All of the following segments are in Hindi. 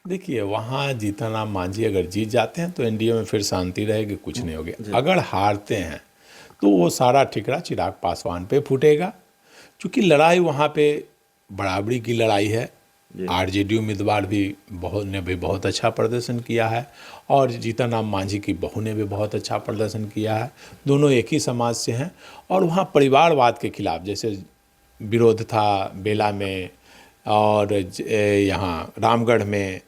देखिए, वहाँ जीतन राम मांझी अगर जीत जाते हैं तो एनडीए में फिर शांति रहेगी, कुछ नहीं होगा। अगर हारते हैं तो वो सारा ठिकरा चिराग पासवान पे फूटेगा, क्योंकि लड़ाई वहाँ पे बराबरी की लड़ाई है। आरजेडी उम्मीदवार भी बहुत अच्छा प्रदर्शन किया है और जीतन राम मांझी की बहू ने भी बहुत अच्छा प्रदर्शन किया है। दोनों एक ही समाज से हैं और वहाँ परिवारवाद के खिलाफ जैसे विरोध था बेला में और यहाँ रामगढ़ में,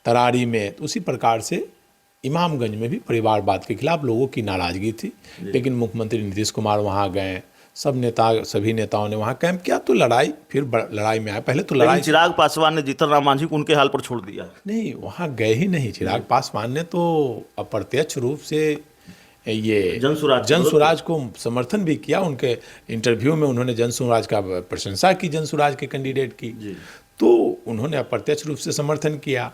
तरारी में, तो उसी प्रकार से इमामगंज में भी परिवारवाद के खिलाफ लोगों की नाराज़गी थी। लेकिन मुख्यमंत्री नीतीश कुमार वहाँ गए, सभी नेताओं ने वहाँ कैंप किया, तो लड़ाई फिर लड़ाई में आए। पहले तो लड़ाई, चिराग पासवान ने जीतन राम मांझी को उनके हाल पर छोड़ दिया। नहीं, वहाँ गए ही नहीं। चिराग पासवान ने तो अप्रत्यक्ष रूप से ये जनसुराज को समर्थन भी किया। उनके इंटरव्यू में उन्होंने जनसुराज का प्रशंसा की, जनसुराज के कैंडिडेट की, तो उन्होंने अप्रत्यक्ष रूप से समर्थन किया।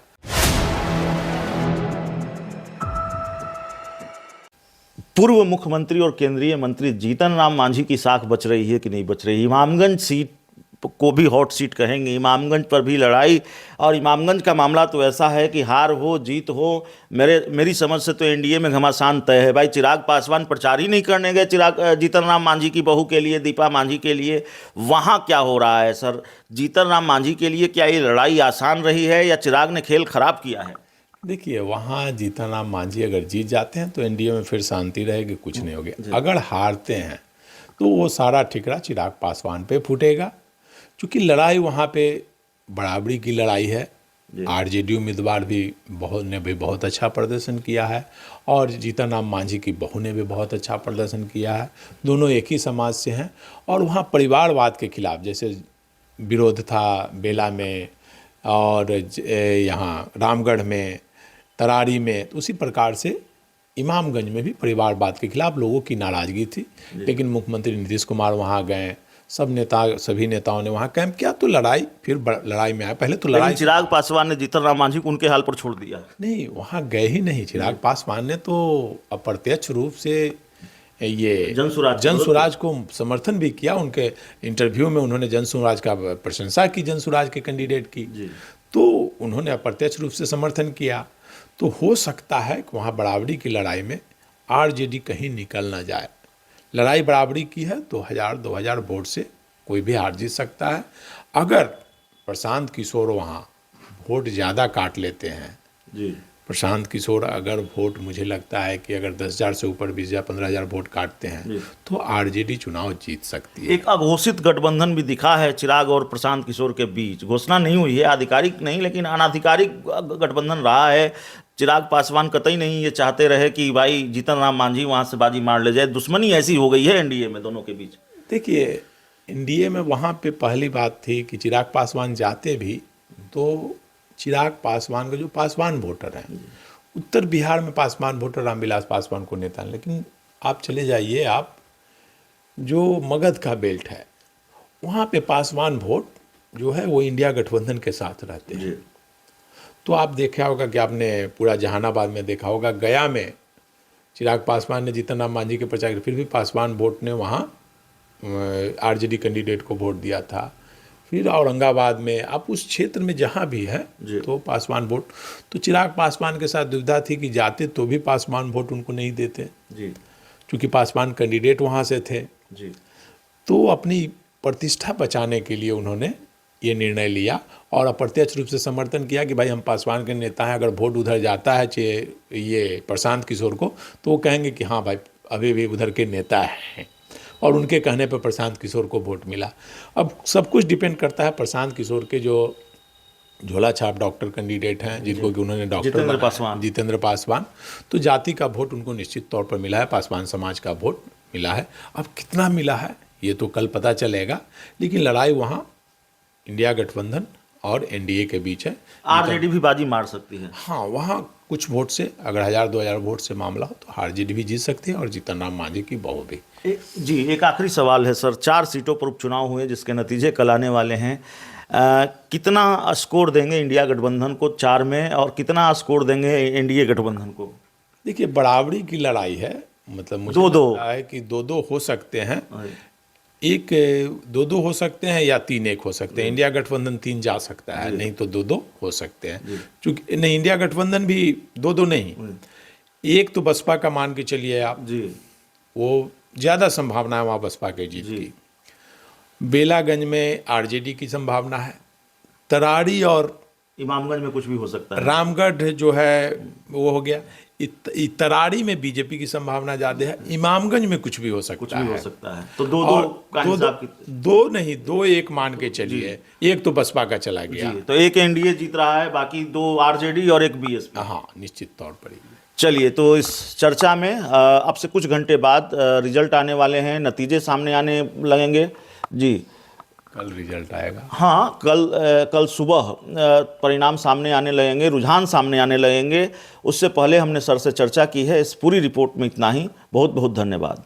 पूर्व मुख्यमंत्री और केंद्रीय मंत्री जीतन राम मांझी की साख बच रही है कि नहीं बच रही? इमामगंज सीट को भी हॉट सीट कहेंगे, इमामगंज पर भी लड़ाई। और इमामगंज का मामला तो ऐसा है कि हार हो जीत हो, मेरी समझ से तो एनडीए में घमासान तय है। भाई, चिराग पासवान प्रचार ही नहीं करने गए जीतन राम मांझी की बहू के लिए, दीपा मांझी के लिए। वहाँ क्या हो रहा है सर? जीतन राम मांझी के लिए क्या ये लड़ाई आसान रही है या चिराग ने खेल खराब किया है? देखिए, वहाँ जीतन राम मांझी अगर जीत जाते हैं तो एनडीए में फिर शांति रहेगी, कुछ नहीं होगा। अगर हारते हैं तो वो सारा ठिकरा चिराग पासवान पे फूटेगा, क्योंकि लड़ाई वहाँ पे बराबरी की लड़ाई है। आरजेडी उम्मीदवार भी बहुत अच्छा प्रदर्शन किया है और जीतन राम मांझी की बहू ने भी बहुत अच्छा प्रदर्शन किया है। दोनों एक ही समाज से हैं और वहाँ परिवारवाद के खिलाफ जैसे विरोध था बेला में और यहाँ रामगढ़ में, तरारी में, तो उसी प्रकार से इमामगंज में भी परिवारवाद के खिलाफ लोगों की नाराज़गी थी। लेकिन मुख्यमंत्री नीतीश कुमार वहाँ गए, सभी नेताओं ने वहाँ कैंप किया, तो लड़ाई फिर लड़ाई में आए। पहले तो लड़ाई, चिराग पासवान ने जीतन राम मांझी को उनके हाल पर छोड़ दिया। नहीं, वहाँ गए ही नहीं। चिराग पासवान ने तो अप्रत्यक्ष रूप से ये जनसुराज को समर्थन भी किया। उनके इंटरव्यू में उन्होंने जनसुराज का प्रशंसा की, जनसुराज के कैंडिडेट की, तो उन्होंने अप्रत्यक्ष रूप से समर्थन किया। तो हो सकता है कि वहाँ बराबरी की लड़ाई में आरजेडी कहीं निकल ना जाए। लड़ाई बराबरी की है तो 1000-2000 वोट से कोई भी हार जीत सकता है। अगर प्रशांत किशोर वहाँ वोट ज़्यादा काट लेते हैं, प्रशांत किशोर अगर वोट, मुझे लगता है कि अगर 10,000 से ऊपर 20,000-15,000 वोट काटते हैं तो आरजेडी चुनाव जीत सकती है। एक अघोषित गठबंधन भी दिखा है चिराग और प्रशांत किशोर के बीच। घोषणा नहीं हुई है, आधिकारिक नहीं, लेकिन अनाधिकारिक गठबंधन रहा है। चिराग पासवान कतई नहीं ये चाहते रहे कि भाई जीतन राम मांझी वहाँ से बाजी मार ले जाए। दुश्मनी ऐसी हो गई है एनडीए में दोनों के बीच। देखिए, एनडीए में वहाँ पे पहली बात थी कि चिराग पासवान जाते भी तो चिराग पासवान का जो पासवान वोटर हैं, उत्तर बिहार में पासवान वोटर रामविलास पासवान को नेता, लेकिन आप चले जाइए, आप जो मगध का बेल्ट है वहाँ पे पासवान वोट जो है वो इंडिया गठबंधन के साथ रहते हैं। तो आप देखा होगा कि आपने पूरा जहानाबाद में देखा होगा, गया में चिराग पासवान ने जीतन राम मांझी के प्रचार, फिर भी पासवान वोट ने वहाँ आरजेडी कैंडिडेट को वोट दिया था। फिर औरंगाबाद में, आप उस क्षेत्र में जहाँ भी है तो पासवान वोट, तो चिराग पासवान के साथ दुविधा थी कि जाते तो भी पासवान वोट उनको नहीं देते क्योंकि पासवान कैंडिडेट वहाँ से थे। तो अपनी प्रतिष्ठा बचाने के लिए उन्होंने ये निर्णय लिया और अप्रत्यक्ष रूप से समर्थन किया कि भाई हम पासवान के नेता हैं, अगर वोट उधर जाता है ये प्रशांत किशोर को तो वो कहेंगे कि हाँ भाई अभी भी उधर के नेता हैं, और उनके कहने पर प्रशांत किशोर को वोट मिला। अब सब कुछ डिपेंड करता है प्रशांत किशोर के जो झोला छाप डॉक्टर कैंडिडेट हैं, जिनको कि उन्होंने डॉक्टर जितेंद्र पासवान, तो जाति का वोट उनको निश्चित तौर पर मिला है, पासवान समाज का वोट मिला है। अब कितना मिला है ये तो कल पता चलेगा, लेकिन लड़ाई वहाँ इंडिया गठबंधन और एनडीए के बीच है। आरजेडी भी बाजी मार सकती है। हाँ, वहाँ कुछ वोट से, अगर 1000-2000 वोट से मामला हो तो आरजेडी भी जीत सकती है और जीतन राम मांझी की बहू भी। जी, एक आखिरी सवाल है सर। 4 सीटों पर उपचुनाव हुए जिसके नतीजे कल आने वाले हैं। कितना स्कोर देंगे इंडिया गठबंधन को 4 में और कितना स्कोर देंगे एनडीए गठबंधन को? देखिए, बराबरी की लड़ाई है, मतलब मुझे लगता है कि 2-2 हो सकते हैं। एक 2-2 हो सकते हैं या 3-1 हो सकते हैं। इंडिया गठबंधन 3 जा सकता है, नहीं तो 2-2 हो सकते हैं। चूंकि नहीं, इंडिया गठबंधन भी 2-2 नहीं, एक तो बसपा का मान के चलिए आप जी, वो ज़्यादा संभावना है वहाँ बसपा के जीत जी। की। बेलागंज में आरजेडी की संभावना है। तरारी और इमामगंज में कुछ भी हो सकता है। रामगढ़ जो है वो हो गया। तरारी में बीजेपी की संभावना ज़्यादा है। इमामगंज में कुछ भी हो सकता कुछ भी हो है। सकता है। तो 2-2 का हिसाब की। दो नहीं, 2-1 मान के चलिए। एक तो बसपा का चला गया। जी, तो एक एनडीए जीत रहा है, बाकी 2 आरजेडी और एक बीएसपी। हाँ, निश्चित तौर पर ही। चलिए, तो इस चर्चा में अब से कुछ घंटे बाद रिजल्ट आने वाले हैं, नतीजे सामने आने लगेंगे। जी, कल रिजल्ट आएगा। हाँ, कल सुबह परिणाम सामने आने लगेंगे, रुझान सामने आने लगेंगे। उससे पहले हमने सर से चर्चा की है। इस पूरी रिपोर्ट में इतना ही। बहुत बहुत धन्यवाद।